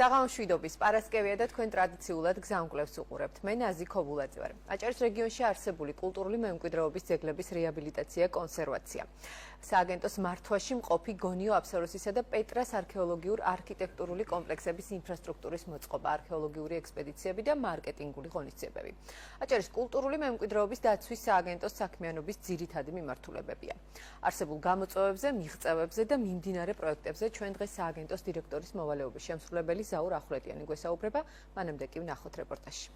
საღამოშვიდობის პარასკევია და თქვენ ტრადიციულად გზამკვლევს უყურებთ. მე ნაზი ქობულაძე ვარ. აჭარის რეგიონში არსებული კულტურული მემკვიდრეობის ძეგლების რეაბილიტაცია, კონსერვაცია. სააგენტოს მართვაში მყოფი გონიო აფსაროსისა და პეტრას არქეოლოგიურ-არქიტექტურული კომპლექსების ინფრასტრუქტურის მოწყობა, არქეოლოგიური ექსპედიციები და მარკეტინგული ღონისძიებები. აჭარის კულტურული მემკვიდრეობის დაცვის სააგენტოს საქმიანობის ძირითადი მიმართულებებია. არსებულ გამოწვევებზე, მიღწევებზე და მიმდინარე პროექტებზე ჩვენ დღეს სააგენტოს დირექტორის მოვალეობის შემსრულებელი ზაურ ახვლეტიანი გვესაუბრება, მანამდე კი ვნახოთ რეპორტაჟი.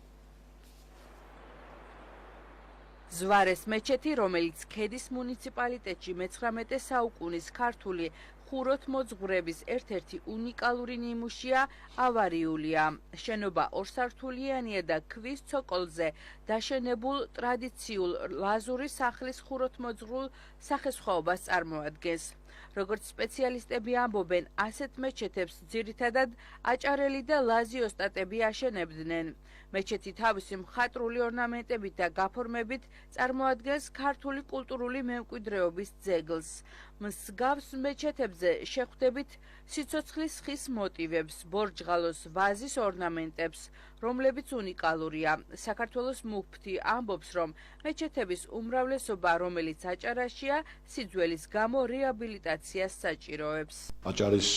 ზვარეს მეჩეთი, რომელიც ქედის მუნიციპალიტეტში მე-19 საუკუნის ქართული ხუროთმოძღვრების ერთ-ერთი უნიკალური ნიმუშია, ავარიულია. შენობა ორსართულიანია და ქვის ცოკოლზე დაშენებულ ტრადიციულ ლაზური სახლის ხუროთმოძღვრულ სახესხვაობას წარმოადგენს. როგორც სპეციალისტები ამბობენ, ასეთ მეჩეთებს ძირითადად აჭარელი და ლაზი ოსტატები აშენებდნენ. მეჩეთი თავისი მხატვრული ორნამენტებით და გაფორმებით წარმოადგენს ქართული კულტურული მემკვიდრეობის ძეგლს. მსგავს მეჩეთებზე შეხვდებით სიცოცხლის ხის მოტივებს, ბორჯღალოს ვაზის ორნამენტებს, რომლებიც უნიკალურია. საქართველოს მუფთი ამბობს, რომ მეჩეთების უმრავლესობა, რომელიც აჭარაშია, სიძველის გამო რეაბილიტაციას საჭიროებს. აჭარის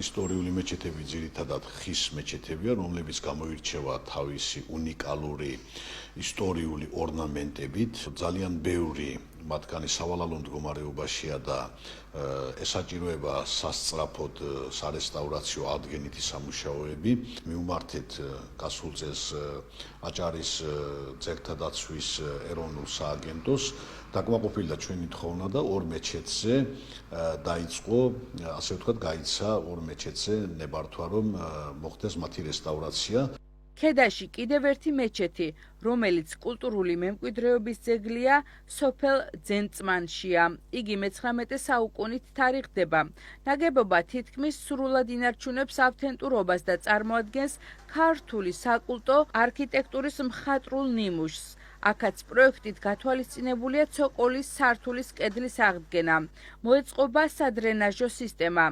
ისტორიული მეჩეთები ძირითადად ხის მეჩეთებია, რომლებიც გამოირჩევა თავისი უნიკალური ისტორიული ორნამენტებით, ძალიან ბევრი მათგანი სავალალო მდგომარეობაშია და ესაჭიროება სასწრაფოდ სარესტავრაციო ადგენითი სამუშაოები. მივმართეთ გასულ წელს აჭარის ძეგლთა დაცვის ეროვნულ სააგენტოს დაკმაყოფილდა ჩვენი თხოვნა და ორ მეჩეთზე დაიწყო, ასე ვთქვათ, გაიცა ორ მეჩეთზე ნებართვა, რომ მოხდეს მათი რესტავრაცია. ქედაში კიდევ ერთი მეჩეთი, რომელიც კულტურული მემკვიდრეობის ძეგლია, სოფელ ძენწმანშია. იგი მე-19 საუკუნით თარიღდება. ნაგებობა თითქმის სრულად ინარჩუნებს ავთენტურობას და წარმოადგენს ქართული საკულტო არქიტექტურის მხატვრულ ნიმუშს. აქაც პროექტით გათვალისწინებულია ცოკოლის სართულის კედლის აღდგენა. მოეწყობა სადრენაჟო სისტემა.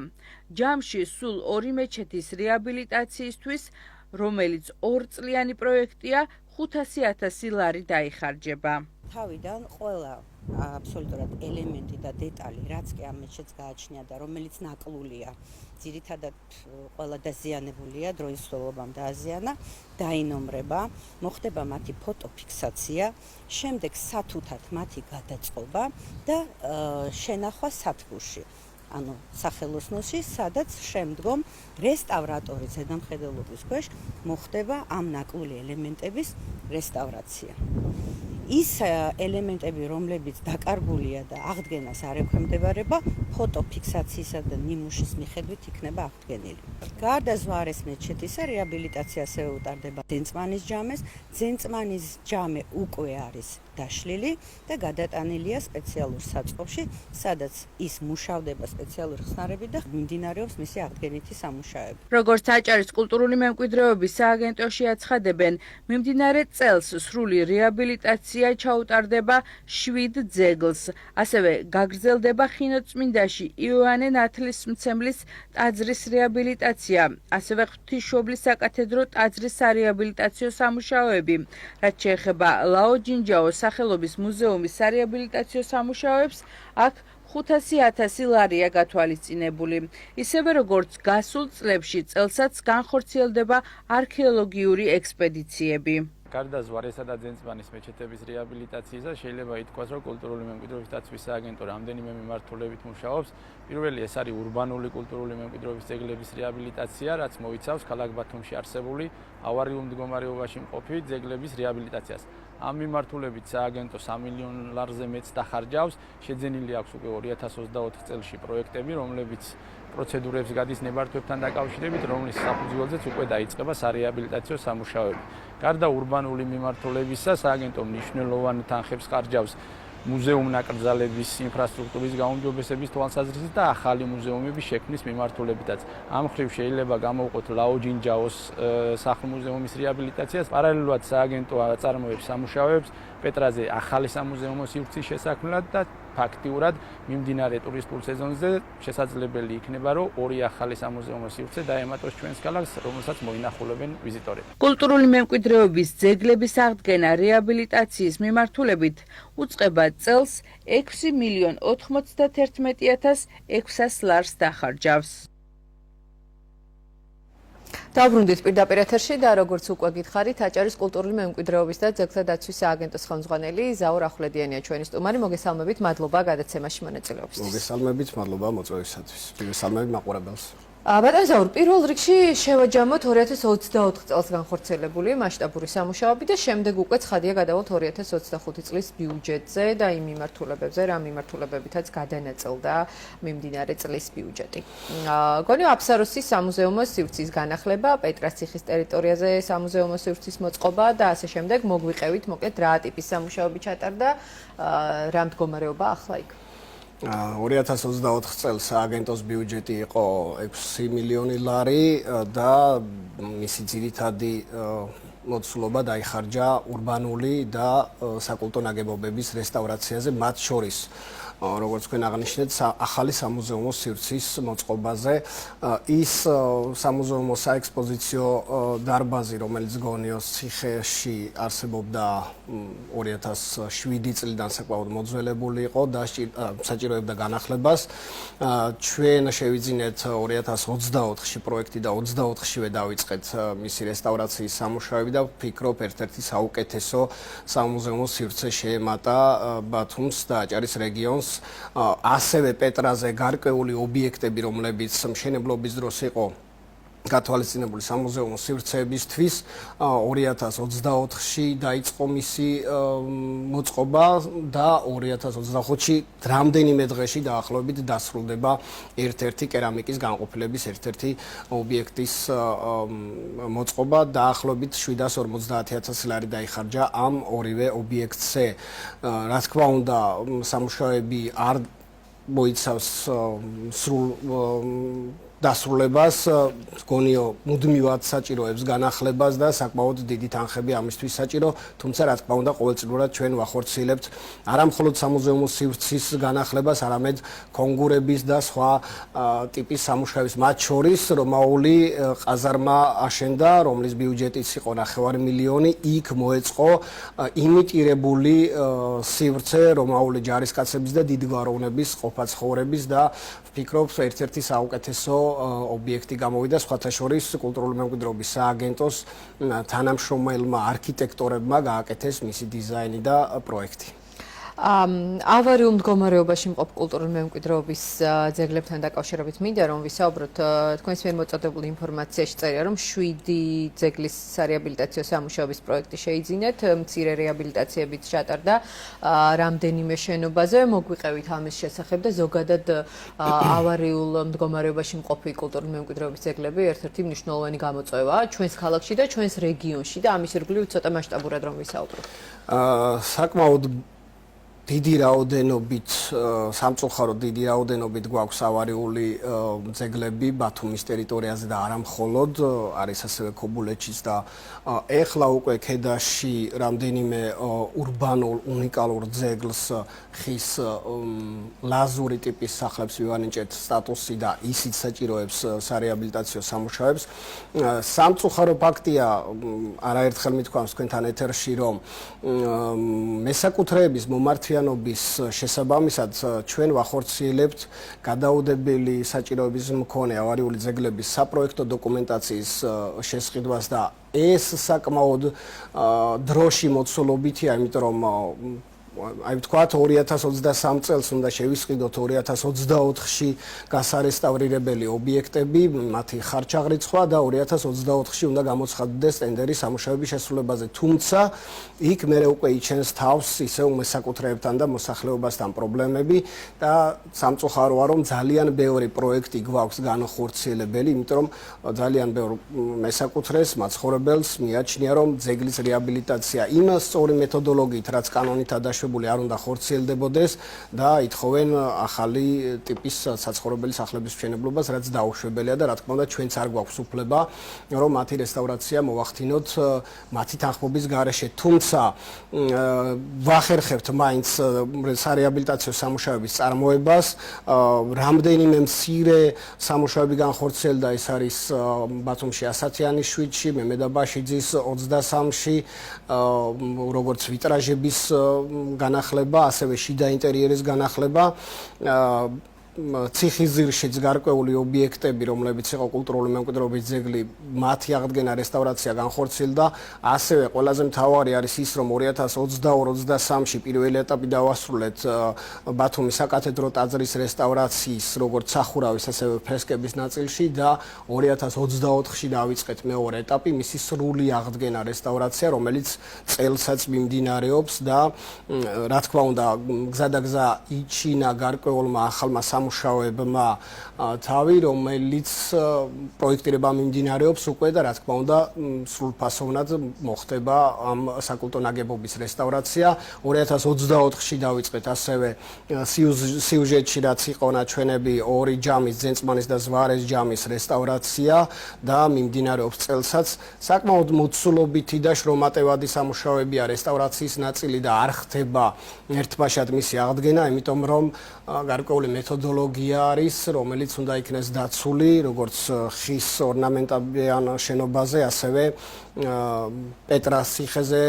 ჯამში სულ ორი მეჩეთის რეაბილიტაციისთვის, რომელიც ორწლიანი პროექტია, 500,000 ლარი დაიხარჯება. თავიდან ყველა აბსოლუტურად ელემენტი და დეტალი, რაც კი ამ მეჩეთს გააჩნია და რომელიც ნაკლულია, ძირითადად ყველა დაზიანებულია, დროის სრულობამ დააზიანა, დაინომრება, მოხდება მათი ფოტოფიქსაცია, შემდეგ სათუთად მათი გადაწყობა და შენახვა სათბურში. ანუ სახელოსნოში, სადაც შემდგომ რესტავრატორის ზედამხედველობის ქვეშ მოხდება ამ ნაკლული ელემენტების რესტავრაცია. ის ელემენტები, რომლებიც დაკარგულია და აღდგენას არ ექვემდებარება, ფოტოფიქსაციისა და ნიმუშის მიხედვით იქნება აღდგენილი. გარდა ზვარეს მეჩეთისა, რეაბილიტაცია ასევე უტარდება ძენწმანის ჯამეს. ძენწმანის ჯამე უკვე არის დაშლილი და გადატანილია სპეციალურ საწყობში, სადაც ის მუშავდება სპეციალური ხსნარებით და მიმდინარეობს მისი აღდგენითი სამუშაოები. როგორც აჭარის კულტურული მემკვიდრეობის სააგენტოში აცხადებენ, მიმდინარე წელს სრული რეაბილიტაცია ჩაუტარდება 7 ძეგლს. ასევე გაგრძელდება ხინოწმინდაში იოანე ნათლისმცემლის ტაძრის რეაბილიტაცია, ასევე ღვთისმშობლის საკათედრო ტაძრის სარეაბილიტაციო სამუშაოები. რაც შეეხება ლაოჯინჯაოს სახელობის მუზეუმის სარეაბილიტაციო სამუშაოებს, აქ 500,000 ლარია გათვალისწინებული. ისევე როგორც გასულ წლებში წელსაც განხორციელდება არქეოლოგიური ექსპედიციები. გარდა ზვარესა და ძენწმანის მეჩეთების რეაბილიტაციისა, შეიძლება ითქვას, რომ კულტურული მემკვიდრეობის დაცვის სააგენტო რამდენიმე მიმართულებით მუშაობს. პირველი ეს არის ურბანული კულტურული მემკვიდრეობის ძეგლების რეაბილიტაცია, რაც მოიცავს ქალაქ ბათუმში არსებული ავარიულ მდგომარეობაში მყოფი ძეგლების რეაბილიტაციას. ამ მიმართულებით სააგენტო 3 მილიონ ლარზე მეც დახარჯავს. შეძენილი აქვს უკვე 2024 წელში პროექტები, რომლებიც პროცედურებს გადის ნებართვებთან დაკავშირებით, რომლის საფუძველზეც უკვე დაიწყება სარეაბილიტაციო სამუშაოები. გარდა ურბანული მიმართულებისა, სააგენტო მნიშვნელოვან თანხებს ხარჯავს მუზეუმ ნაკრძალების ინფრასტრუქტურის გაუმჯობესების თვალსაზრისით და ახალი მუზეუმების შექმნის მიმართულებითაც. ამ მხრივ შეიძლება გამოვყოთ ლაოჯინჯაოს სახლ-მუზეუმის რეაბილიტაციას. პარალელურად სააგენტო აწარმოებს სამუშაოებს პეტრაზე ახალი სამუზეუმო სივრცის შესაქმნელად და ფაქტიურად მიმდინარე ტურისტულ სეზონზე შესაძლებელი იქნება, რომ ორი ახალი სამუზეუმო სივრცე დაემატოს ჩვენს ქალაქს, რომელსაც მოინახულებენ ვიზიტორები. კულტურული მემკვიდრეობის ძეგლების აღდგენა რეაბილიტაციის მიმართულებით უწყება წელს 6,91,600 ლარს დახარჯავს. დავბრუნდით პირდაპირ ეთერში და როგორც უკვე გითხარით, აჭარის კულტურული მემკვიდრეობის და ძეგლთა დაცვის სააგენტოს ხელმძღვანელი ზაურ ახვლედიანია ჩვენი სტუმარი. მოგესალმებით, მადლობა გადაცემაში მონაწილეობისთვის. მოგესალმებით, მადლობა მოწვევისათვის. მოგესალმებით მაყურებელს. ბატონ ზაურ, პირველ რიგში შევაჯამოთ 2024 წელს განხორციელებული მასშტაბური სამუშაოები და შემდეგ უკვე ცხადია გადავალთ 2025 წლის ბიუჯეტზე და იმ მიმართულებებზე, რა მიმართულებებითაც გადანაწილდა მიმდინარე წლის ბიუჯეტი. გონიო აფსაროსის სამუზეუმო სივრცის განახლება, პეტრასციხის ტერიტორიაზე სამუზეუმო სივრცის მოწყობა და ასე შემდეგ მოგვიყევით, მოკლედ რა ტიპის სამუშაოები ჩატარდა, რა მდგომარეობა ახლა იქ? 2024 წელს სააგენტოს ბიუჯეტი იყო 6 მილიონი ლარი და მისი ძირითადი მოცულობა დაიხარჯა ურბანული და საკულტო ნაგებობების რესტავრაციაზე, მათ შორის როგორც თქვენ აღნიშნეთ, ახალი სამუზეუმო სივრცის მოწყობაზე. ის სამუზეუმო საექსპოზიციო დარბაზი, რომელიც გონიოს ციხეში არსებობდა 2007 წლიდან საკმაოდ მოძველებული იყო და საჭიროებდა განახლებას. ჩვენ შევიძინეთ 2024-ში პროექტი და 24-შივე დავიწყეთ მისი რესტავრაციის სამუშაოები და ვფიქრობ, ერთ-ერთი საუკეთესო სამუზეუმო სივრცე შეემატა ბათუმს და აჭარის რეგიონს. ასევე პეტრაზე გარკვეული ობიექტები, რომლებიც მშენებლობის დროს იყო გათვალისწინებული სამუზეუმო სივრცეებისთვის, 2024-ში დაიწყო მისი მოწყობა და 2025-ში რამდენიმე დღეში დაახლოებით დასრულდება ერთ-ერთი კერამიკის განყოფილების ერთ-ერთი ობიექტის მოწყობა. დაახლოებით 750,000 ლარი დაიხარჯა ამ ორივე ობიექტზე. რა თქმა უნდა, სამუშაოები არ მოიცავს სრულ დასრულებას, გონიო მუდმივად საჭიროებს განახლებას და საკმაოდ დიდი თანხები ამისთვის საჭირო, თუმცა რა თქმა უნდა ყოველწლიურად ჩვენ ვახორციელებთ არა მხოლოდ სამუზეუმო სივრცის განახლებას, არამედ კონგურების და სხვა ტიპის სამუშაოებს, მათ შორის რომაული ყაზარმა აშენდა, რომლის ბიუჯეტიც იყო 9 მილიონი, იქ მოეწყო იმიტირებული სივრცე რომაული ჯარისკაცების და დიდგვაროვნების ყოფაცხოვრების და ვფიქრობ ერთ-ერთი საუკეთესო ობიექტი გამოვიდა სხვათა შორის კულტურული მემკვიდრეობის სააგენტოს თანამშრომელმა არქიტექტორებმა გააკეთეს მისი დიზაინი და პროექტი. ავარიულ მდგომარეობაში მყოფ კულტურული მემკვიდრეობის ძეგლებთან დაკავშირებით მინდა რომ ვისაუბროთ. თქვენს მიერ მოწოდებული ინფორმაციაში წერია რომ 7 ძეგლის სარეაბილიტაციო სამუშაოების პროექტი შეიძინეთ, მცირე რეაბილიტაციებიც ჩატარდა რამდენიმე შენობაზე. მოგვიყევით ამის შესახებ და ზოგადად ავარიულ მდგომარეობაში მყოფი კულტურული მემკვიდრეობის ძეგლები ერთ-ერთი მნიშვნელოვანი გამოწვევაა ჩვენს ქალაქში და ჩვენს რეგიონში და ამის ირგვლივ ცოტა მასშტაბურად რომ ვისაუბროთ. საკმაოდ დიდი რაოდენობით, სამწუხაროდ დიდი რაოდენობით გვაქვს ავარიული ძეგლები ბათუმის ტერიტორიაზე და არა მხოლოდ, არის ასევე ქობულეთშიც და ეხლა უკვე ქედაში რამდენიმე ურბანულ უნიკალურ ძეგლს ხის ლაზური ტიპის სახლებს ვივანიჭეთ სტატუსი და ისიც საჭიროებს სარეაბილიტაციო სამუშაოებს. სამწუხარო ფაქტია, არაერთხელ მithქვამს თქვენთან ეთერში, რომ მესაკუთრეების მომართვიანობის შესაბამისად ჩვენ ვახორციელებთ გადაუდებელი საჭიროების მქონე ავარიული ძეგლების საპროექტო დოკუმენტაციის შესყიდვას და ეს საკმაოდ დროში მოცულობითია, იმიტომ რომ აი ვთქვათ 2023 წელს უნდა შევისყიდოთ 2024-ში გასარესტავრირებელი ობიექტები, მათი ხარჩაღრიცხვა და 2024-ში უნდა გამოცხადდეს ტენდერი სამუშაოების შესრულებაზე. თუმცა იქ მერე უკვე იჩენს თავს ისევ მესაკუთრეებთან და მოსახლეობასთან პრობლემები და სამწუხაროა რომ ძალიან ბევრი პროექტი გვაქვს განხორციელებელი, იმიტომ რომ ძალიან ბევრ მესაკუთრეს, მაცხოვრებელს მიაჩნია რომ ძეგლის რეაბილიტაცია იმ სწორი მეთოდოლოგიით, რაც კანონით დაშვებული არ უნდა ხორციელდებოდეს და ითხოვენ ახალი ტიპის საცხოვრებელი სახლების მშენებლობას, რაც დაუშვებელია და რა თქმა უნდა ჩვენც არ გვაქვს უფლება რომ მათი რესტავრაცია მოვახდინოთ მათი თანხმობის გარეშე. თუმცა ვახერხებთ მაინც სარეაბილიტაციო სამუშაოების წარმოებას. რამდენიმე მცირე სამუშაოები განხორციელდა, ეს არის ბათუმში ასათიანის შვიდში, მემედაბაშიძის 23-ში, როგორც ვიტრაჟების განახლება, ასევე შიდა ინტერიერის განახლება. ციხისძირშიც გარკვეული ობიექტები, რომლებიც იყო კულტურული მემკვიდრეობის ძეგლი, მათი აღდგენა, რესტავრაცია განხორციელდა. ასევე ყველაზე მთავარი არის ის, რომ 2022-23-ში პირველი ეტაპი დავასრულეთ ბათუმის საკათედრო ტაძრის რესტავრაციის, როგორც სახურავის, ასევე ფრესკების ნაწილში და 2024-ში დავიწყეთ მეორე ეტაპი, მისი სრული აღდგენა, რესტავრაცია, რომელიც წელსაც მიმდინარეობს და რა თქმა უნდა, გზადაგზა იჩინა გარკვეულმა ახალმა სამუშაოებმა თავი, რომელიც პროექტირება მიმდინარეობს უკვე და რა თქმა უნდა სრულფასოვნად მოხდება ამ საკულტო ნაგებობის რესტავრაცია. 2024-ში დავიწყეთ ასევე სიუჟეტში რაც იყო ნაჩვენები ორი ჯამის, ძენწმანის და ზვარეს ჯამის რესტავრაცია და მიმდინარეობს წელსაც. საკმაოდ მოცულობითი და შრომატევადი სამუშაოებია რესტავრაციის ნაწილი და არ ხდება ერთბაშად მისი აღდგენა, იმიტომ რომ გარკვეული მეთოდოლოგია არის, რომელიც უნდა იქნეს დაცული, როგორც ხის ორნამენტებიან შენობაზე, ასევე პეტრას ციხეზე,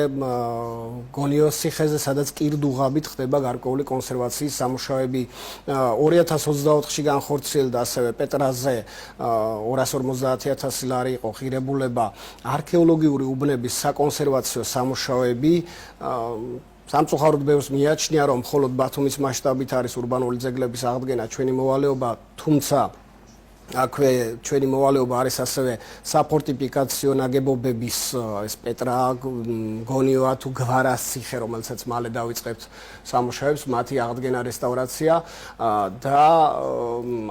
გონიოს ციხეზე, სადაც კირდუღაბით ხდება გარკვეული კონსერვაციის სამუშაოები. 2024-ში განხორციელდა ასევე პეტრაზე 250,000 ლარი იყო ღირებულება არქეოლოგიური უბნების საკონსერვაციო სამუშაოები. სამწუხაროდ ბევრს მიაჩნია, რომ მხოლოდ ბათუმის მასშტაბით არის ურბანული ძეგლების აღდგენა ჩვენი მოვალეობა, თუმცა აქვე ჩვენი მოვალეობა არის ასევე საფორტიფიკაციო ნაგებობების ეს პეტრა, გონიოა თუ გვარას ციხე, რომელსაც მალე დავიწყებთ სამუშაოებს, მათი აღდგენა, რესტავრაცია და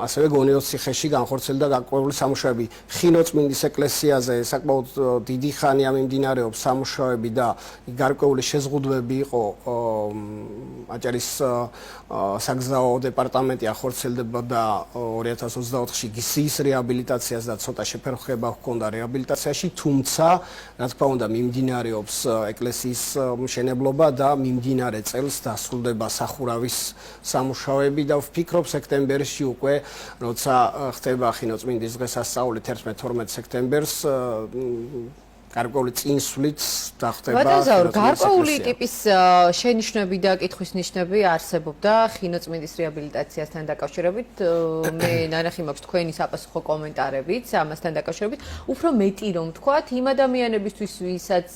ასევე გონიოს ციხეში განხორციელდა გარკვეული სამუშაოები. ხინოწმინდის ეკლესიაზე საკმაოდ დიდი ხანია მიმდინარეობს სამუშაოები და გარკვეული შეზღუდვები იყო აჭარის საგზაო დეპარტამენტი ახორციელდებოდა 2024-ში გისის რეაბილიტაციას და ცოტა შეფერხება ჰქონდა რეაბილიტაციაში, თუმცა რა თქმა უნდა მიმდინარეობს ეკლესიის მშენებლობა და მიმდინარე წელს დასრულდება სახურავის სამუშაოები და ვფიქრობ სექტემბერში უკვე, როცა ხდება ხინოწმინდის დღესასწაული 11-12 სექტემბერს გარკვეული წინსვლით დახტება. გარკვეული ტიპის შენიშვნები და კითხვის ნიშნები არსებობდა ხინოწმინდის რეაბილიტაციასთან დაკავშირებით. მე ნანახი მაქვს თქვენი საპასუხო კომენტარებიც ამასთან დაკავშირებით. უფრო მეტი რომ ვთქვათ, იმ ადამიანებისთვის, ვისაც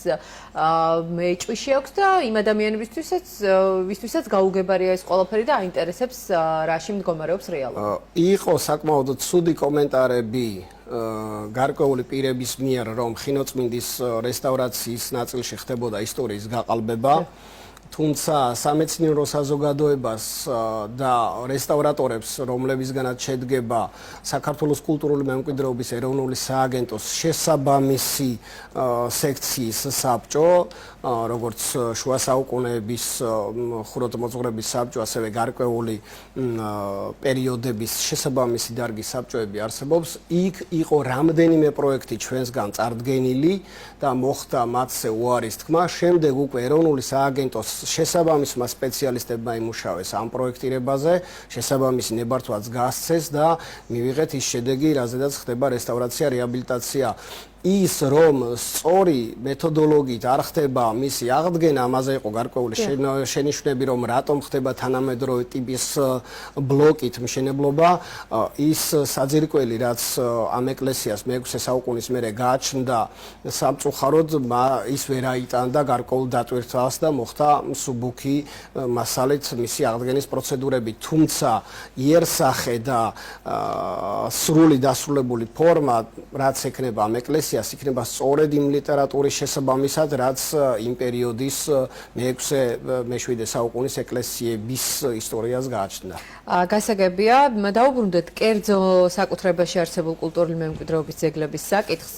მეჭვიში აქვს და იმ ადამიანებისთვისაც გაუგებარია ეს ყველაფერი და აინტერესებს რაში მდგომარეობს რეალობა. იყო საკმაოდ ცუდი კომენტარები გარკვეული პირების მიერ, რომ ხინოწმინდის რესტავრაციის ნაწილში ხდებოდა ისტორიის გაყალბება, თუმცა სამეცნიერო საზოგადოებას და რესტავრატორებს, რომლებისგანაც შედგება საქართველოს კულტურული მემკვიდრეობის ეროვნული სააგენტოს შესაბამისი სექციის საბჭო, როგორც შუა საუკუნეების ხუროთმოძღვრების საბჭო, ასევე გარკვეული პერიოდების შესაბამისი დარგის საბჭოები არსებობს. იქ იყო რამდენიმე პროექტი ჩვენსგან წარდგენილი და მოხდა მათზე უარის თქმა. შემდეგ უკვე ეროვნული სააგენტოს შესაბამისმა სპეციალისტებმა იმუშავეს ამ პროექტირებაზე, შესაბამისი ნებართვაც გასცეს და მივიღეთ ის შედეგი, რაზედაც ხდება რესტავრაცია, რეაბილიტაცია. ის რომ სწორი მეთოდოლოგიით არ ხდება მისი აღდგენა, ამაზე იყო გარკვეული შენიშვნები, რომ რატომ ხდება თანამედროვე ტიპის ბლოკით მშენებლობა. ის საძირკველი, რაც ამ ეკლესიას მე-6 საუკუნის მერე გააჩნდა, სამწუხაროდ ის ვერ აიტანდა გარკვეულ დატვირთვას და მოხდა მსუბუქი მასალით მისი აღდგენის პროცედურები. თუმცა იერსახე და სრული დასრულებული ფორმა, რაც ექნება ამ ეკლესიას ინფორმაციას იქნება სწორედ იმ ლიტერატურის შესაბამისად, რაც იმ პერიოდის მე-7 საუკუნის ეკლესიების ისტორიას გააჩნდა. გასაგებია, დაუბრუნდეთ კერძო საკუთრებაში არსებულ კულტურული მემკვიდრეობის ძეგლების საკითხს.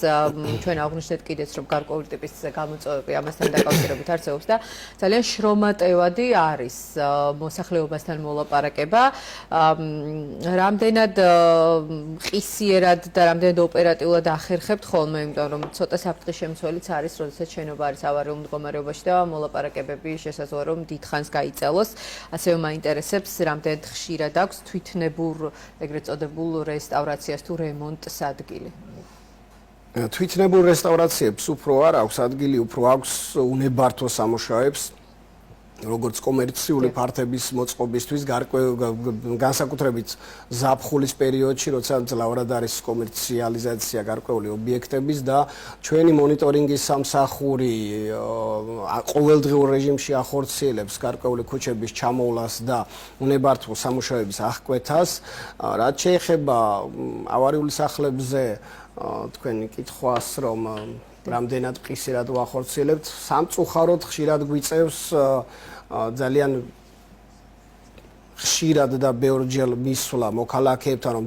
ჩვენ აღვნიშნეთ კიდეც, რომ გარკვეული ტიპის გამოწვევები ამასთან დაკავშირებით არსებობს და ძალიან შრომატევადი არის მოსახლეობასთან მოლაპარაკება. რამდენად ყისიერად და რამდენად ოპერატიულად ახერხებთ ხოლმე, იმიტომ რომ ცოტა საფრთხის შემცველიც არის, როდესაც შენობა არის ავარიულ მდგომარეობაში და მოლაპარაკებები შესაძლოა რომ დიდხანს გაიწელოს. ასევე მაინტერესებს, რამდენად ხშირად აქვს თვითნებურ, ეგრეთ წოდებულ რესტავრაციას თუ რემონტს ადგილი. თვითნებურ რესტავრაციებს უფრო არ აქვს ადგილი, უფრო აქვს უნებართო სამუშაოებს. როგორც კომერციული ფართების მოწყობისთვის, განსაკუთრებით ზაფხულის პერიოდში, როცა ძლავრად არის კომერციალიზაცია გარკვეული ობიექტების და ჩვენი მონიტორინგის სამსახური ყოველდღიურ რეჟიმში ახორციელებს გარკვეული ქუჩების ჩამოვლას და უნებართო სამუშაოების აღკვეთას. რაც შეეხება ავარიული სახლებზე თქვენი კითხვას, რომ რამდენად ყისერად ვახორციელებთ, სამწუხაროდ ხშირად გვიწევს ძალიან ხშირად და ბევრჯერ მისვლა მოქალაქეებთან, რომ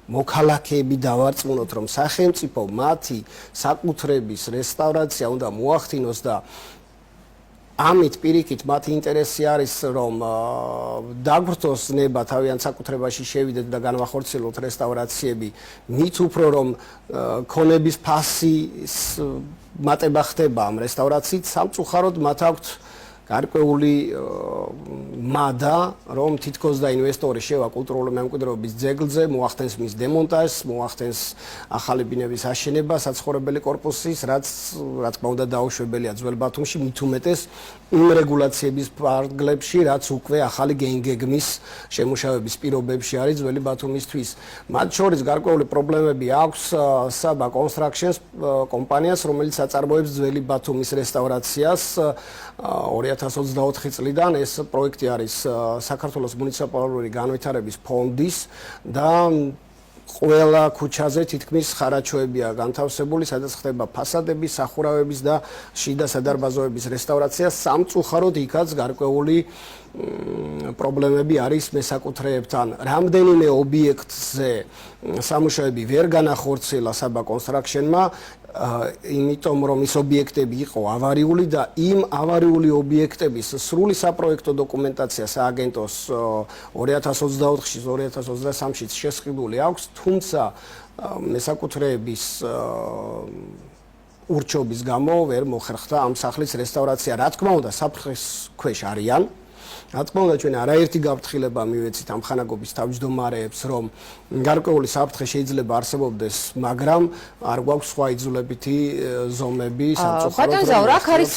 მოქალაქეები დავარწმუნოთ, რომ სახელმწიფო მათი საკუთრების რესტავრაცია უნდა მოახდინოს და ამით პირიქით მათი ინტერესი არის, რომ დაგვრთოს ნება თავიანთ საკუთრებაში შევიდეთ და განვახორციელოთ რესტავრაციები, მით უფრო რომ ქონების ფასის მატება ხდება ამ რესტავრაციით, სამწუხაროდ მათ აქვთ გარკვეული მადა, რომ თითქოს და ინვესტორი შევა კულტურული მემკვიდრეობის ძეგლზე, მოახდენს მის დემონტაჟს, მოახდენს ახალი ბინების აშენებას, საცხოვრებელი კორპუსის, რაც რა თქმა უნდა დაუშვებელია ძველ ბათუმში, მით უმეტეს იმ რეგულაციების ფარგლებში, რაც უკვე ახალი გეგმის შემუშავების პირობებში არის ძველი ბათუმისთვის. მათ შორის გარკვეული პრობლემები აქვს Saba Constructions კომპანიას, რომელიც აწარმოებს ძველი ბათუმის რესტავრაციას 2024 წლიდან. ეს პროექტი არის საქართველოს მუნიციპალური განვითარების ფონდის და ყველა ქუჩაზე თითქმის ხარაჩოებია განთავსებული, სადაც ხდება ფასადების, სახურავების და შიდა სადარბაზოების რესტავრაცია. სამწუხაროდ იქაც გარკვეული პრობლემები არის მესაკუთრეებთან. რამდენიმე ობიექტზე სამუშაოები ვერ განახორციელა Saba Construction-მა, იმიტომ რომ ის ობიექტები იყო ავარიული და იმ ავარიული ობიექტების სრული საპროექტო დოკუმენტაცია სააგენტოს 2024-ში 2023-ში შესყიდული აქვს, თუმცა მესაკუთრეების ურჩობის გამო ვერ მოხერხდა ამ სახლის რესტავრაცია. რა თქმა უნდა, საფრთხის ქვეშ არიან. რა თქმა უნდა, ჩვენ არაერთი გაფრთხილება მივეცით ამ ხანაგობის თავმჯდომარეებს, რომ გარკვეული საფრთხე შეიძლება არსებობდეს, მაგრამ არ გვაქვს სხვა იძულებითი ზომები სამწუხაროდ. ბატონ ზაურ, აქ არის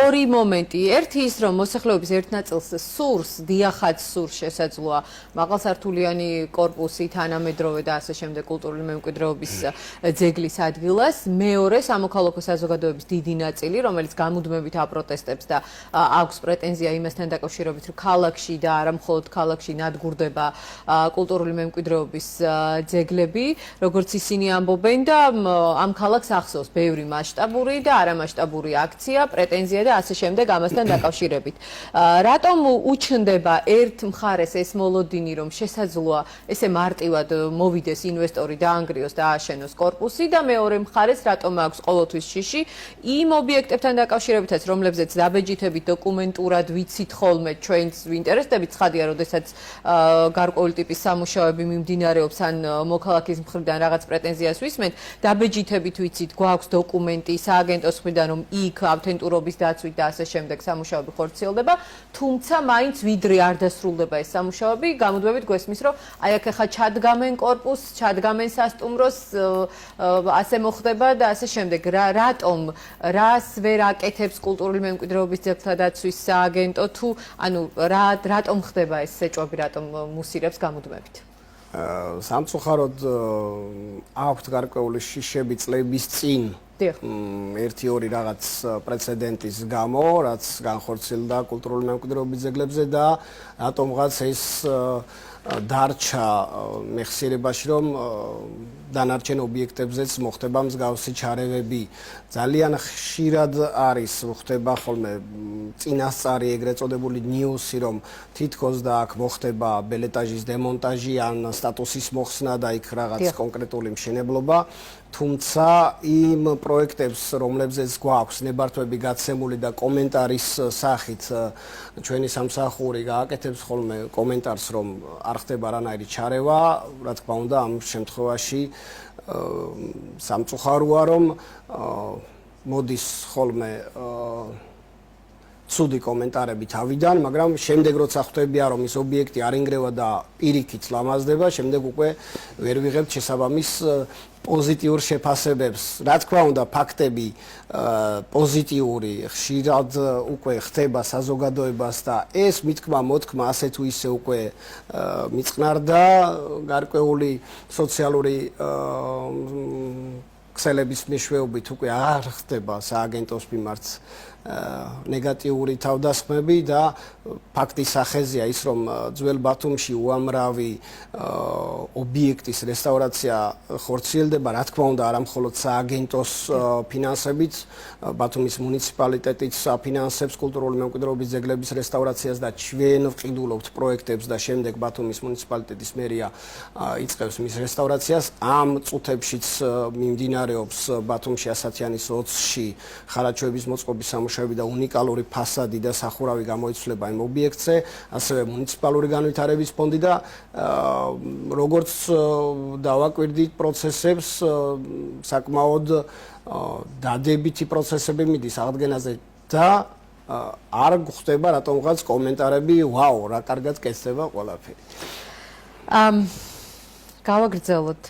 ორი მომენტი. ერთი ის, რომ მოსახლეობის ერთ ნაწილს სურს, დიახაც სურს შესაძლოა მაღალსართულიანი კორპუსი, თანამედროვე და ასე შემდეგ კულტურული მემკვიდრეობის ძეგლის ადგილას. მეორე, სამოქალაქო საზოგადოების დიდი ნაწილი, რომელიც გამუდმებით აპროტესტებს და აქვს პრეტენზია იმასთან დაკავშირებით, რომ ქალაქში და არა მხოლოდ ქალაქში ნადგურდება კულტურული მემკვიდრეობის ძეგლები, როგორც ისინი ამბობენ და ამ ქალაქს ახსოვს ბევრი მასშტაბური და არამასშტაბური აქცია, პრეტენზია და ასე შემდეგ ამასთან დაკავშირებით. რატომ უჩნდება ერთ მხარეს ეს მოლოდინი, რომ შესაძლოა ესე მარტივად მოვიდეს ინვესტორი დაანგრიოს და ააშენოს კორპუსი და მეორე მხარეს რატომ აქვს ყოველთვის შიში იმ ობიექტებთან დაკავშირებითაც, რომლებზეც დაბეჯითებით დოკუმენტურად ვიცით ხოლმე ჩვენს ვინტერესდებით, ცხადია, როდესაც გარკვეული ტიპის სამუშაოები მიმდინარეობს ან მოქალაქის მხრიდან რაღაც პრეტენზიას ვისმენთ, დაბეჯითებით ვიცით, გვაქვს დოკუმენტი სააგენტოს მხრიდან, რომ იქ ავთენტურობის დაცვით და ასე შემდეგ სამუშაოები ხორციელდება, თუმცა მაინც ვიდრე არ დასრულდება ეს სამუშაოები, გამუდმებით გვესმის, რომ აი აქ ახლა ჩადგამენ კორპუსს, ჩადგამენ სასტუმროს, ასე მოხდება და ასე შემდეგ. რატომ რას ვერ აკეთებს კულტურული მემკვიდრეობის ძეგლთა დაცვის სააგენტო თუ ანუ რატომ ხდება ეს სეჭვები, რატომ მუსირებს გამუდმებით? სამწუხაროდ აქვთ გარკვეული შიშები წლების წინ 1-2 რაღაც პრეცედენტის გამო, რაც განხორციელდა კულტურული მემკვიდრეობის ძეგლებზე და რატომღაც ეს დარჩა მეხსიერებაში, რომ დანარჩენ ობიექტებზეც მოხდება მსგავსი ჩარევები. ძალიან ხშირად არის ხდება ხოლმე წინასწარი ეგრეთ წოდებული ნიუსი, რომ თითქოს და აქ მოხდება ბელეტაჟის დემონტაჟი ან სტატუსის მოხსნა და იქ რაღაც კონკრეტული მშენებლობა. თუმცა იმ პროექტებს, რომლებზეც გვაქვს ნებართვები გაცემული და კომენტარის სახით ჩვენი სამსახური გააკეთებს ხოლმე კომენტარს, რომ არ ხდება რანაირი ჩარევა, რა თქმა უნდა, ამ შემთხვევაში სამწუხაროა, რომ მოდის ხოლმე ცუდი კომენტარები თავიდან, მაგრამ შემდეგ როცა ხვდებია, რომ ის ობიექტი არ ინგრევა და პირიქით ლამაზდება, შემდეგ უკვე ვერ ვიღებთ შესაბამის პოზიტიურ შეფასებებს. Რა თქმა უნდა, ფაქტები პოზიტიური ხშირად უკვე ხდება საზოგადოებას და ეს მითქმა-მოთქმა ასე თუ ისე უკვე მიწყნარდა გარკვეული სოციალური ქსელების მეშვეობით უკვე არ ხდება სააგენტოს მიმართ ნეგატიური თავდასხმები და ფაქტის სახეზია ის, რომ ძველ ბათუმში უამრავი ობიექტის რესტავრაცია ხორციელდება, რა თქმა უნდა, არა მხოლოდ სააგენტოს ფინანსებით, ბათუმის მუნიციპალიტეტიც აფინანსებს კულტურული მემკვიდრეობის ძეგლების რესტავრაციას და ჩვენ ვყიდულობთ პროექტებს და შემდეგ ბათუმის მუნიციპალიტეტის მერია იწყებს მის რესტავრაციას. ამ წუთებშიც მიმდინარეობს ბათუმში ასათიანის 20-ში ხარაჩოების მოწყობის სამუშაოები და უნიკალური ფასადი და სახურავი გამოიცვლება იმ ობიექტზე, ასევე მუნიციპალური განვითარების ფონდი და როგორც დავაკვირდით პროცესებს, საკმაოდ დადებითი პროცესები მიდის აღდგენაზე და არ გვხდება რატომღაც კომენტარები, ვაუ, რა კარგად კეთდება ყველაფერი. გავაგრძელოთ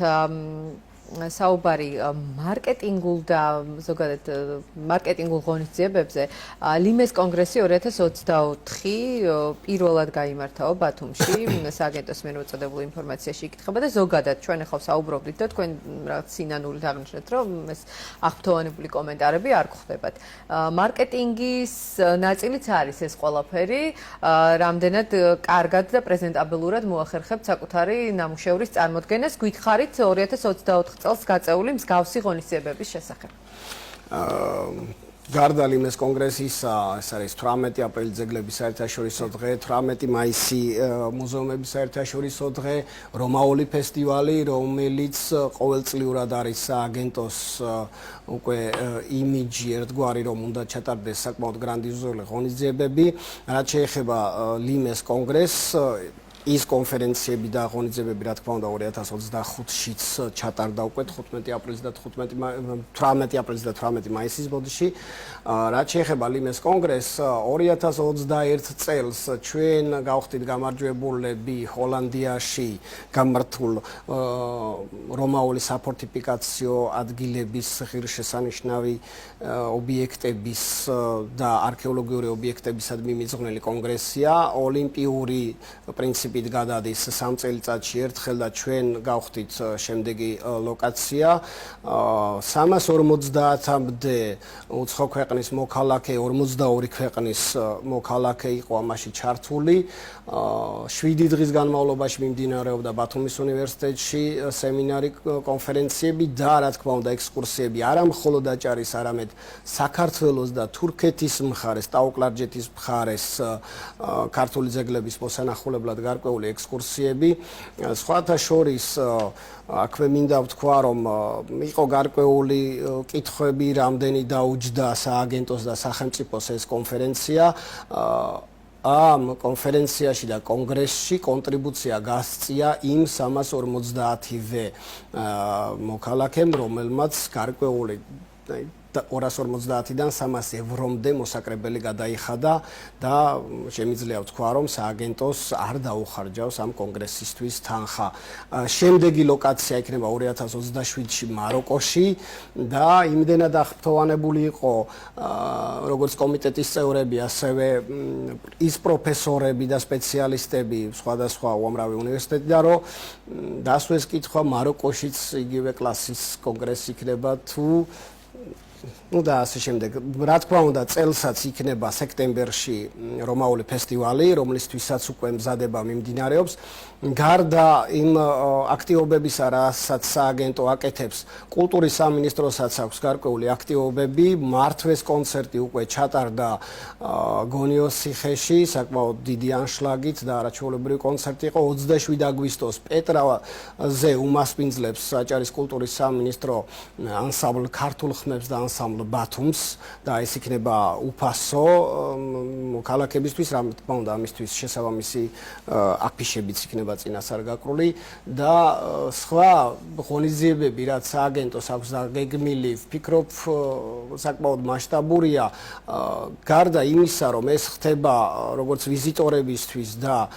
საუბარი მარკეტინგულ და ზოგადად მარკეტინგულ ღონისძიებებზე. ლიმეს კონგრესი 2024 პირველად გაიმართავ ბათუმში, სააგენტოს მიერ მოწოდებული ინფორმაციაში იკითხება და ზოგადად ჩვენ ახლა საუბრობდით და თქვენ რაღაც სინანულით აღნიშნეთ, რომ ეს აღფრთოვანებული კომენტარები არ გვხდებათ. მარკეტინგის ნაწილიც არის ეს ყველაფერი, რამდენად კარგად და პრეზენტაბელურად მოახერხებთ საკუთარი ნამუშევრის წარმოდგენას. გითხარით 2024 წელს გაწეული მსგავსი ღონისძიებების შესახებ. გარდა ლიმეს კონგრესისა, ეს არის 18 აპრილი ძეგლების საერთაშორისო დღე, 18 მაისი მუზეუმების საერთაშორისო დღე, რომაული ფესტივალი, რომელიც ყოველწლიურად არის სააგენტოს უკვე იმიჯი ერთგვარი, რომ უნდა ჩატარდეს საკმაოდ გრანდიოზული ღონისძიებები. რაც შეეხება ლიმეს კონგრესს, ის კონფერენციები და ღონისძიებები, რა თქმა უნდა, 2025-შიც ჩატარდა უკვე 15 აპრილის და 18 აპრილის და 18 მაისის ბოდიში. რაც შეეხება ლიმეს კონგრესს, 2021 წელს ჩვენ გავხდით გამარჯვებულები ჰოლანდიაში გამართულ რომაული საფორტიფიკაციო ადგილების ღირსშესანიშნავი ობიექტების და არქეოლოგიური ობიექტებისადმი მიძღვნილი კონგრესია. ოლიმპიური პრინციპით გადადის 3 წელიწადში ერთხელ და ჩვენ გავხდით შემდეგი ლოკაცია. 350-მდე უცხო ქვეყნის მოქალაქე, 42 ქვეყნის მოქალაქე იყო ამაში ჩართული. 7 დღის განმავლობაში მიმდინარეობდა ბათუმის უნივერსიტეტში სემინარი, კონფერენციები და რა თქმა უნდა ექსკურსიები არა მხოლოდ აჭარის, არამედ საქართველოს და თურქეთის მხარეს, ტაო-კლარჯეთის მხარეს ქართული ძეგლების მოსანახულებლად გარკვეული ექსკურსიები. სხვათა შორის აქვე მინდა ვთქვა, რომ იყო გარკვეული კითხვები, რამდენი დაუჯდა სააგენტოს და სახელმწიფოს ეს კონფერენცია. ამ კონფერენციაში და კონგრესში კონტრიბუცია გასწია იმ 350-ვე მოქალაქემ, რომელმაც გარკვეული 250-დან 300 ევრომდე მოსაკრებელი გადაიხადა და შემიძლია ვთქვა, რომ სააგენტოს არ დაუხარჯავს ამ კონგრესისთვის თანხა. შემდეგი ლოკაცია იქნება 2027-ში მაროკოში და იმდენად აღფრთოვანებული იყო როგორც კომიტეტის წევრები, ასევე ის პროფესორები და სპეციალისტები სხვადასხვა უამრავი უნივერსიტეტიდან, რომ დასვეს კითხვა მაროკოშიც იგივე კლასის კონგრესი იქნება თუ ну და ასე შემდეგ. რა თქმა უნდა, წელსაც იქნება სექტემბერში რომაული ფესტივალი, რომლისთვისაც უკვე მზადება მიმდინარეობს. გარდა იმ აქტივობებისა, რასაც სააგენტო აკეთებს, კულტურის სამინისტროსაც აქვს გარკვეული აქტივობები, მართვეს კონცერტი უკვე ჩატარდა გონიოს ციხეში, საკმაოდ დიდი ანშლაგით და არაჩვეულებრივი კონცერტი იყო 27 აგვისტოს პეტრაზე უმასპინძლებს საჯარის კულტურის სამინისტრო ანსამბლ ქართულ ხმებს და ანსამბლ ბათუმს და ეს იქნება უფასო ქალაქებისთვის, რა თქმა უნდა, ამისთვის შესაბამისი აფიშებიც იქნება წინასარგაკრული და სხვა ღონისძიებები, რაც სააგენტოს აქვს დაგეგმილი, ვფიქრობ, საკმაოდ მასშტაბურია. გარდა იმისა, რომ ეს ხდება როგორც ვიზიტორებისთვის და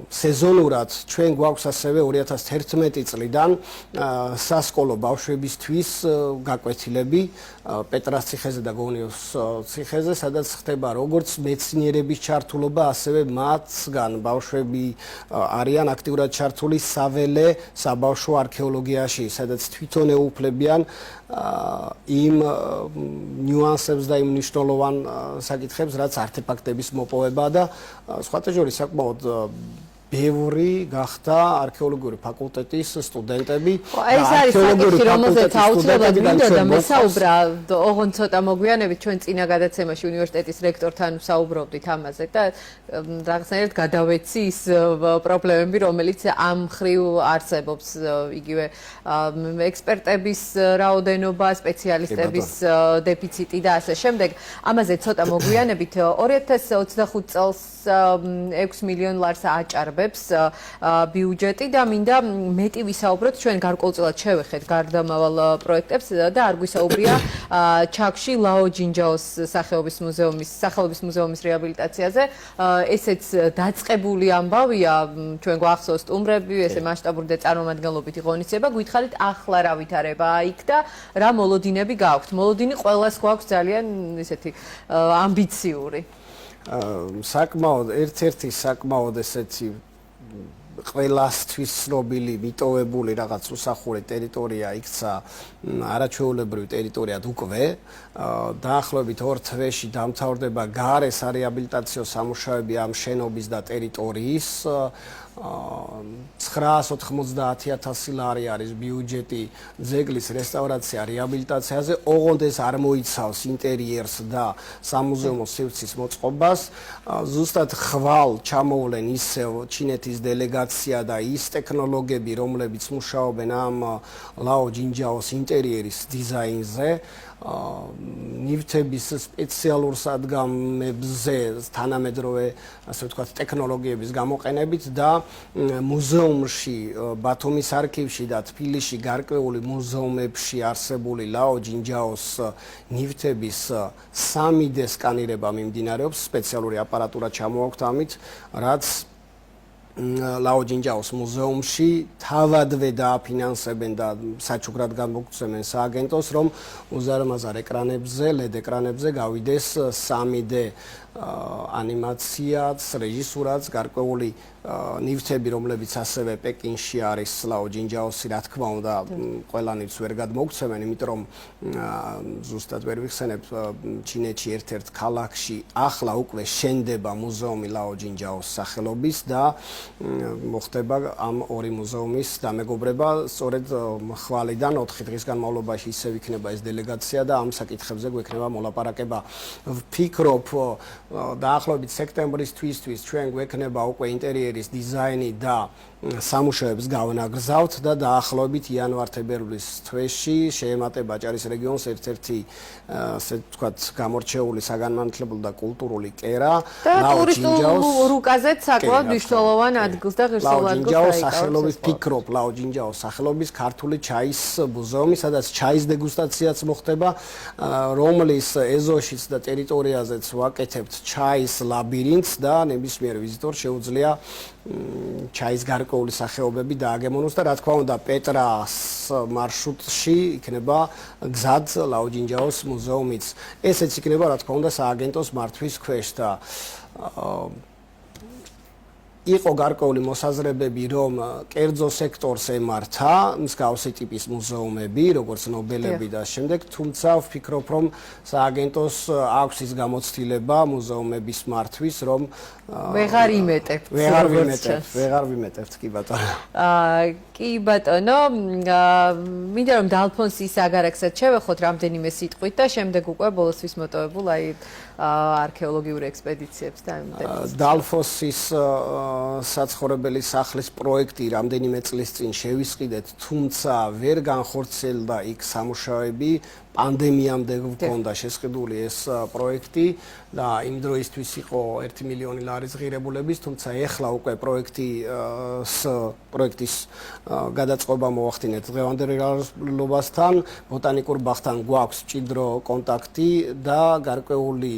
სეზონურად, ჩვენ გვაქვს ასევე 2011 წლიდან სასკოლო ბავშვებისთვის გაკვეთილები პეტრას ციხეზე და გონიოს ციხეზე, სადაც ხდება როგორც მეცნიერების ჩართულობა, ასევე მათგან ბავშვები არიან აქტიურად ჩართული საველე საბავშვო არქეოლოგიაში, სადაც თვითონ ეუფლებიან იმ ნიუანსებს და იმ მნიშვნელოვან საკითხებს, რაც არტეფაქტების მოპოვება და სხვათა შორის საკმაოდ ბევრი გახდა არქეოლოგიური ფაკულტეტის სტუდენტები. ეს არის საკითხი, რომელზეც აუცილებლად მინდოდა მესაუბრა, ოღონდ ცოტა მოგვიანებით ჩვენ წინა გადაცემაში უნივერსიტეტის რექტორთან ვსაუბრობდით ამაზე და რაღაცნაირად გადავეცი ის პრობლემები, რომელიც ამ მხრივ არსებობს, იგივე ექსპერტების რაოდენობა, სპეციალისტების დეფიციტი და ასე შემდეგ. ამაზე ცოტა მოგვიანებით 2025 წელს 6 მილიონ ლარს აჭარბებს ბიუჯეტი და მინდა მეტი ვისაუბროთ, ჩვენ გარკვეულწილად შევეხეთ გარდამავალ პროექტებს და არ გვისაუბრია ჩაკში ლაო ჯინჯაოს სახელობის მუზეუმის რეაბილიტაციაზე. ესეც დაწყებული ამბავია, ჩვენ გვახსოვს სტუმრები, ესე მასშტაბური და წარმომადგენლობითი ღონისძიება, გითხარით ახლა რა ვითარება იქ და რა მოლოდინები გააქვთ. მოლოდინი ყველას გვაქვს ძალიან ესეთი ამბიციური. საკმაოდ ერთ-ერთი საკმაოდ ესეთი ყველასთვის ცნობილი მიტოვებული რაღაც უსახური ტერიტორია იქცა არაჩვეულებრივი ტერიტორიად უკვე დაახლოებით 2 თვეში დამთავრდება გარე სარეაბილიტაციო სამუშაოები ამ შენობის და ტერიტორიის 990.000 ლარი არის ბიუჯეტი ძეგლის რესტავრაცია რეაბილიტაციაზე. ოღონდ ეს არ მოიცავს ინტერიერს და სამუზეუმო სივრცის მოწყობას. ზუსტად ხვალ ჩამოვლენ ისევ ჩინეთის დელეგაცია და ის ტექნოლოგები, რომლებიც მუშაობენ ამ ლაო ჯინჯაოს ინტერიერის დიზაინზე. ნივთების სპეციალურ სადგამებზე თანამედროვე, ასე ვთქვათ, ტექნოლოგიების გამოყენებით და მუზეუმში, ბათუმის არქივში და თბილისში გარკვეული მუზეუმებში არსებული ლაო ჯინჯაოს ნივთების 3D სკანირება მიმდინარეობს, სპეციალური აპარატურა ჩამოაქვთ ამით, რაც ლაო ჯინჯაოს მუზეუმში თავადვე დააფინანსებენ და საჩუქრად გამოგცემენ სააგენტოს, რომ უზარმაზარ ეკრანებზე, LED ეკრანებზე გავიდეს 3D ანიმაციაც, რეჟისურაც, გარკვეული ნივთები, რომლებიც ასევე პეკინში არის ლაო ჯინჯაოსი, რა თქმა უნდა, ყველა ნივთს ვერ გადმოგცემენ, იმიტომ რომ ზუსტად ვერ ვიხსენებ, ჩინეთში ერთ-ერთ ქალაქში ახლა უკვე შენდება მუზეუმი ლაო ჯინჯაოს სახელობის და მოხდება ამ ორი მუზეუმის დამეგობრება. სწორედ ხვალიდან 4 დღის განმავლობაში ისევ იქნება ეს დელეგაცია და ამ საკითხებზე გვექნება მოლაპარაკება. ვფიქრობ, დაახლოებით სექტემბრის თვისთვის ჩვენ გვექნება უკვე ინტერიერის დიზაინი და სამუშაოებს გავნაგრძავთ და დაახლოებით იანვარ-თებერვლის თვეში შეემატება აჭარის რეგიონს ერთ-ერთი ასე ვთქვათ გამორჩეული საგანმანათლებლო და კულტურული კერა ლაო ჯინჯაოს რუკაზეც საკმაოდ მნიშვნელოვან ადგილს და ღირსეულ ადგილს დაიკავებს. სახელობის ფიქრობ ლაო ჯინჯაოს სახელობის ქართული ჩაის მუზეუმი, სადაც ჩაის დეგუსტაციაც მოხდება, რომლის ეზოშიც და ტერიტორიაზეც ვაკეთებთ ჩაის ლაბირინთს და ნებისმიერ ვიზიტორს შეუძლია ჩაის გარკვეული სახეობები დააგემონოს და რა თქმა უნდა პეტრას მარშრუტში იქნება გზად ლაო ჯინჯაოს მუზეუმიც. ესეც იქნება რა თქმა უნდა სააგენტოს მართვის ქვეშ და იყო გარკვეული მოსაზრებები, რომ კერძო სექტორს ემართა მსგავსი ტიპის მუზეუმები, როგორც ნობელები და შემდეგ, თუმცა ვფიქრობ, რომ სააგენტოს აქვს ის გამოცდილება მუზეუმების მართვის, რომ ვეღარ იმეტებთ. ვეღარ ვიმეტებთ, კი ბატონო. კი ბატონო, მინდა რომ დალფონსის აგარაკსაც შევეხოთ რამდენიმე სიტყვით და შემდეგ უკვე ბოლოსთვის მოტოვებულ არქეოლოგიური ექსპედიციებს და დალფოსის საცხოვრებელი სახლის პროექტი რამდენიმე წლის წინ შევისყიდეთ, თუმცა ვერ განხორციელდა იქ სამუშაოები, პანდემიამდე გვქონდა შესყიდული ეს პროექტი და იმ დროისთვის იყო 1 მილიონი ლარის ღირებულების, თუმცა ეხლა უკვე პროექტის გადაწყობა მოახდინეთ დღევანდელ რეალობასთან, ბოტანიკურ ბაღთან გვაქვს მჭიდრო კონტაქტი და გარკვეული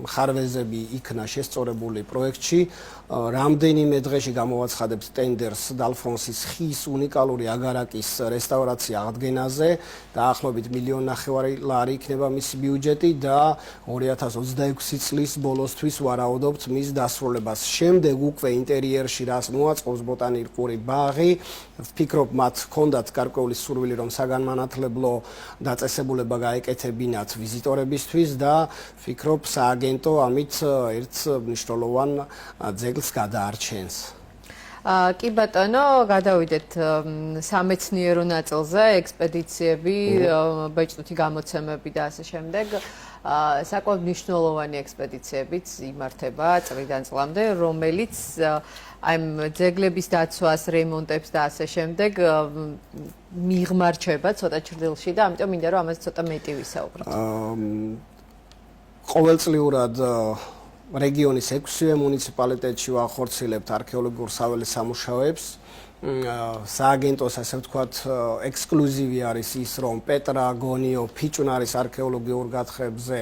ხარვეზები იქნა შესწორებული პროექტში. რამდენიმე დღეში გამოვაცხადებთ ტენდერს დალფონსის ხის უნიკალური აგარაკის რესტავრაცია აღდგენაზე, დაახლოებით 1,5 მილიონი ლარი იქნება მისი ბიუჯეტი და 2026 წლის ბოლოსთვის ვარაუდობთ მის დასრულებას. შემდეგ უკვე ინტერიერში რას მოაწყობს ბოტანიკური ბაღი, ვფიქრობ მათ ჰქონდათ გარკვეული სურვილი რომ საგანმანათლებლო დაწესებულება გაეკეთებინათ ვიზიტორებისთვის და ვფიქრობ სააგენტო ამით ერთ მნიშვნელოვან ძეგლს გადაარჩენს. კი ბატონო, გადავიდეთ სამეცნიერო ნაწილზე, ექსპედიციები, ბეჭდვითი გამოცემები და ასე შემდეგ. საკმაოდ მნიშვნელოვანი ექსპედიციებიც იმართება წლიდან წლამდე, რომელიც აი ძეგლების დაცვას, რემონტებს და ასე შემდეგ მიღმარჩება ცოტა ჭრილში და ამიტომ მინდა რომ ამაზე ცოტა მეტი ვისაუბროთ. ყოველწლიურად რეგიონის 6-ვე მუნიციპალიტეტში ვახორციელებთ არქეოლოგიურ საველე სამუშაოებს. სააგენტოს ასე ვთქვათ ექსკლუზივი არის ის, რომ პეტრა, გონიო, ფიჭვნარის არქეოლოგიურ გათხრებზე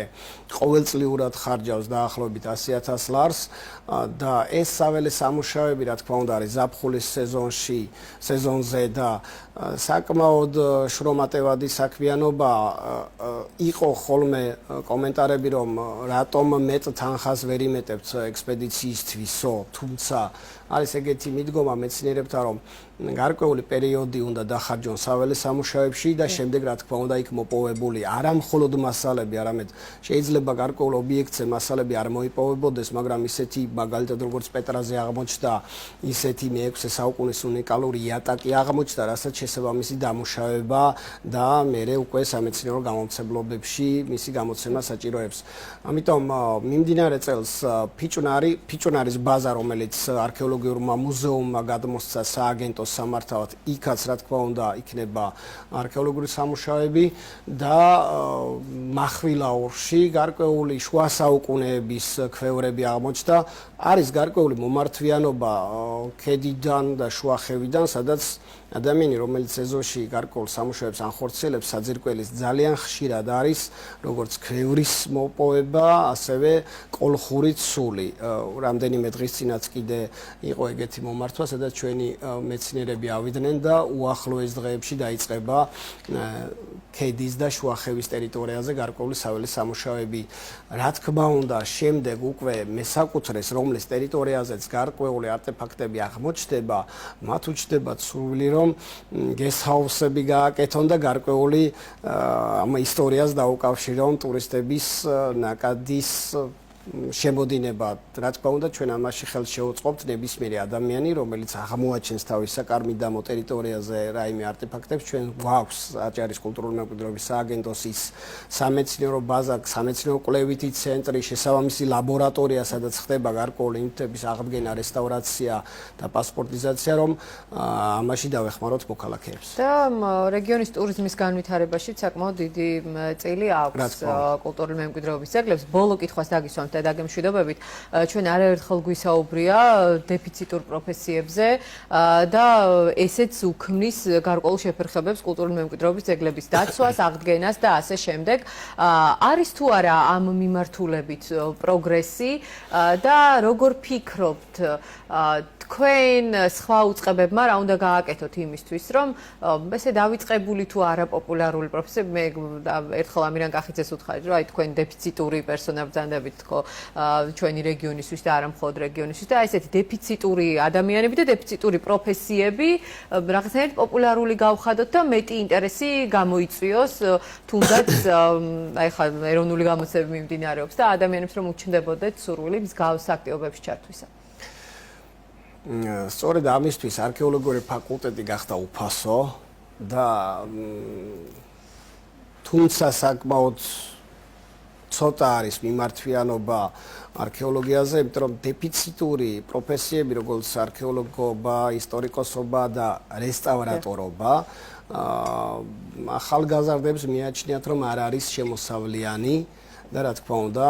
ყოველწლიურად ხარჯავს დაახლოებით 100,000 ლარს და ეს საველე სამუშაოები, რა თქმა უნდა, არის ზაფხულის სეზონზე და საკმაოდ შრომატევადი საქმიანობა. იყო ხოლმე კომენტარები, რომ რატომ მეტ თანხას ვერ იმეტებთ ექსპედიციისთვისო, თუმცა არის ეგეთი მიდგომა მეცნიერებთან, რომ გარკვეული პერიოდი უნდა დახარჯონ საველე სამუშაოებში და შემდეგ რა თქმა უნდა იქ მოპოვებული არა მხოლოდ მასალები, არამედ შეიძლება გარკვეულ ობიექტზე მასალები არ მოიპოვებოდეს, მაგრამ ისეთი მაგალითად როგორც პეტრაზე აღმოჩნდა, ისეთი მე-6 საუკუნის უნიკალური იატაკი აღმოჩნდა, რასაც შესაბამისი დამუშავება და მერე უკვე სამეცნიერო გამომცემლობებში მისი გამოცემა საჭიროებს. ამიტომ მიმდინარე წელს ფიჭვნარის ბაზა, რომელიც არქეოლოგიურმა მუზეუმმა გადმოსცა სააგენტოს სამართავად, იქაც რა თქმა უნდა იქნება არქეოლოგიური სამუშაოები და მახვილაურში გარკვეული შუა საუკუნეების ქვევრები აღმოჩნდა. არის გარკვეული მომართვიანობა ქედიდან და შუახევიდან, სადაც ადამიანი, რომელიც ეზოში გარკვეულ სამუშაოებს ანხორციელებს, საძირკველის ძალიან ხშირად არის როგორც ქვევრის მოპოვება, ასევე კოლხური ცული. რამდენიმე დღის წინაც კიდე იყო ეგეთი მომართვა, სადაც ჩვენი მეცნიერები ავიდნენ და უახლოეს დღეებში დაიწყება ქედის და შუახევის ტერიტორიაზე გარკვეული საველე სამუშაოები. რა თქმა უნდა, შემდეგ უკვე მესაკუთრეს, რომლის ტერიტორიაზეც გარკვეული არტეფაქტები აღმოჩნდება, მათ უჩნდებათ სურვილი, რომ გესტჰაუსები გააკეთონ და გარკვეული ამ ისტორიას დაუკავშირონ ტურისტების ნაკადის შემოდინება. რა თქმა უნდა, ჩვენ ამაში ხელს შევუწყობთ ნებისმიერი ადამიანი, რომელიც აღმოაჩენს თავის საკარმიდამო ტერიტორიაზე რაიმე არტეფაქტებს. ჩვენ გვაქვს აჭარის კულტურული მემკვიდრეობის სააგენტოს ის სამეცნიერო ბაზა, სამეცნიერო კვლევითი ცენტრი, შესაბამისი ლაბორატორია, სადაც ხდება გარკვეული ნივთების აღდგენა, რესტავრაცია და პასპორტიზაცია, რომ ამაში დავეხმაროთ მოქალაქეებს. და რეგიონის ტურიზმის განვითარებაში საკმაოდ დიდი წილი აქვს კულტურული მემკვიდრეობის ძეგლებს. ბოლო კითხვას დაგისვამთ და დაგემშვიდობებით. ჩვენ არაერთხელ გვისაუბრია დეფიციტურ პროფესიებზე და ესეც უქმნის გარკვეულ შეფერხებებს კულტურული მემკვიდრეობის ძეგლების დაცვას, აღდგენას და ასე შემდეგ. არის თუ არა ამ მიმართულებით პროგრესი და როგორ ფიქრობთ თქვენ სხვა უწყებებმა რა უნდა გააკეთოთ იმისთვის, რომ ესე დავიწყებული თუ არაპოპულარული პროფესია, მე ერთხელ ამირან კახიძეს უთხარი, რომ აი თქვენ დეფიციტური პერსონა ბრძანდებით თქო ჩვენი რეგიონისთვის და არა მხოლოდ რეგიონისთვის და აი ესეთი დეფიციტური ადამიანები და დეფიციტური პროფესიები რაღაცნაირად პოპულარული გავხადოთ და მეტი ინტერესი გამოიწვიოს თუნდაც აი ხა ეროვნული გამოცემები მიმდინარეობს და ადამიანებს რომ უჩნდებოდეთ სურვილი მსგავს აქტივობებში ჩართვისა. სწორედ ამისთვის არქეოლოგიური ფაკულტეტი გახდა უფასო და თუმცა საკმაოდ ცოტა არის მიმართვიანობა არქეოლოგიაზე, იმიტომ რომ დეფიციტური პროფესიები, როგორც არქეოლოგობა, ისტორიკოსობა და რესტავრატორობა, ახალგაზრდებს მიაჩნიათ, რომ არ არის შემოსავლიანი და რა თქმა უნდა,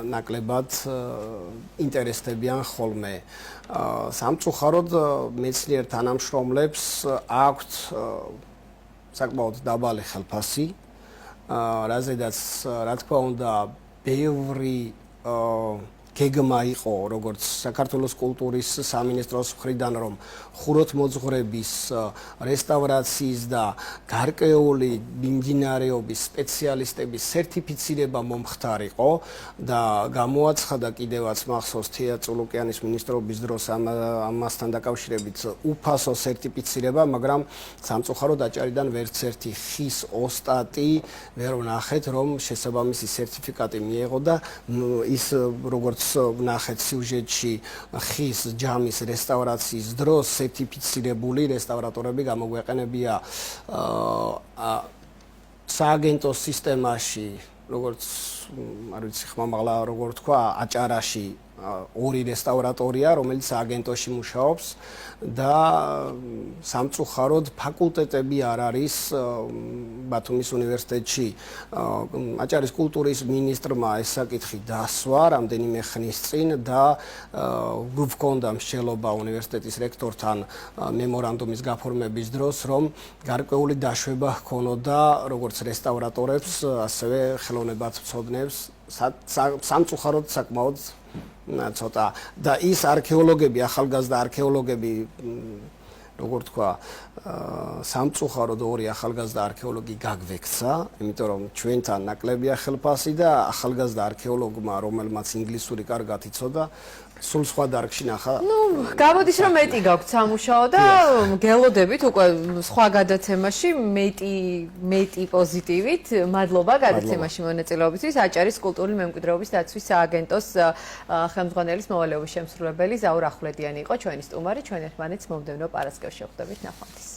ნაკლებად ინტერესდებიან ხოლმე. სამწუხაროდ მეცნიერ თანამშრომლებს აქვთ საკმაოდ დაბალი ხელფასი, რაზედაც რა თქმა უნდა, ბევრი გეგმა იყო, როგორც საქართველოს კულტურის სამინისტროს მხრიდან, რომ ხუროთმოძღვრების, რესტავრაციის და გარკვეული მიმდინარეობის სპეციალისტების სერტიფიცირება მომხდარიყო და გამოაცხადა კიდევაც მახსოვს თეა წულუკიანის მინისტრობის დროს ამასთან დაკავშირებით უფასო სერტიფიცირება, მაგრამ სამწუხაროდ აჭარიდან ვერც ერთი ხის ოსტატი ვერ ვნახეთ, რომ შესაბამისი სერტიფიკატი მიეღო და ის როგორც ვნახეთ სიუჟეტში ხის ჯამის რესტავრაციის დროს სერტიფიცირებული რესტავრატორები გამოგვეყენებია სააგენტოს სისტემაში, როგორც არ ვიცი ხმამაღლა როგორ თქვა, აჭარაში ორი რესტავრატორია, რომელიც აგენტოში მუშაობს და სამწუხაროდ ფაკულტეტები არ არის ბათუმის უნივერსიტეტში. აჭარის კულტურის მინისტრმა ეს საკითხი დასვა რამდენიმე ხნის წინ და გვქონდა მსჯელობა უნივერსიტეტის რექტორთან მემორანდუმის გაფორმების დროს, რომ გარკვეული დაშვება ჰქონოდა როგორც რესტავრატორებს, ასევე ხელოვნებაცოდნებს, სამწუხაროდ საკმაოდ ცოტა და ის არქეოლოგები, ახალგაზრდა არქეოლოგები, როგორ თქვა, სამწუხაროდ ორი ახალგაზრდა არქეოლოგი გაგვექცა, იმიტომ რომ ჩვენთან ნაკლებია ხელფასი და ახალგაზრდა არქეოლოგმა, რომელმაც ინგლისური კარგად იცოდა, სულ სხვა დარგში ნახა. გამოდის რომ მეტი გაქვთ სამუშაო და გელოდებით უკვე სხვა გადაცემაში მეტი პოზიტივით. მადლობა გადაცემაში მონაწილეობისთვის. აჭარის კულტურული მემკვიდრეობის დაცვის სააგენტოს ხელმძღვანელის მოვალეობის შემსრულებელი ზაურ ახვლედიანი იყო ჩვენი სტუმარი. ჩვენ ერთმანეთს მომდევნო პარასკევს შევხვდებით ნახვამდის.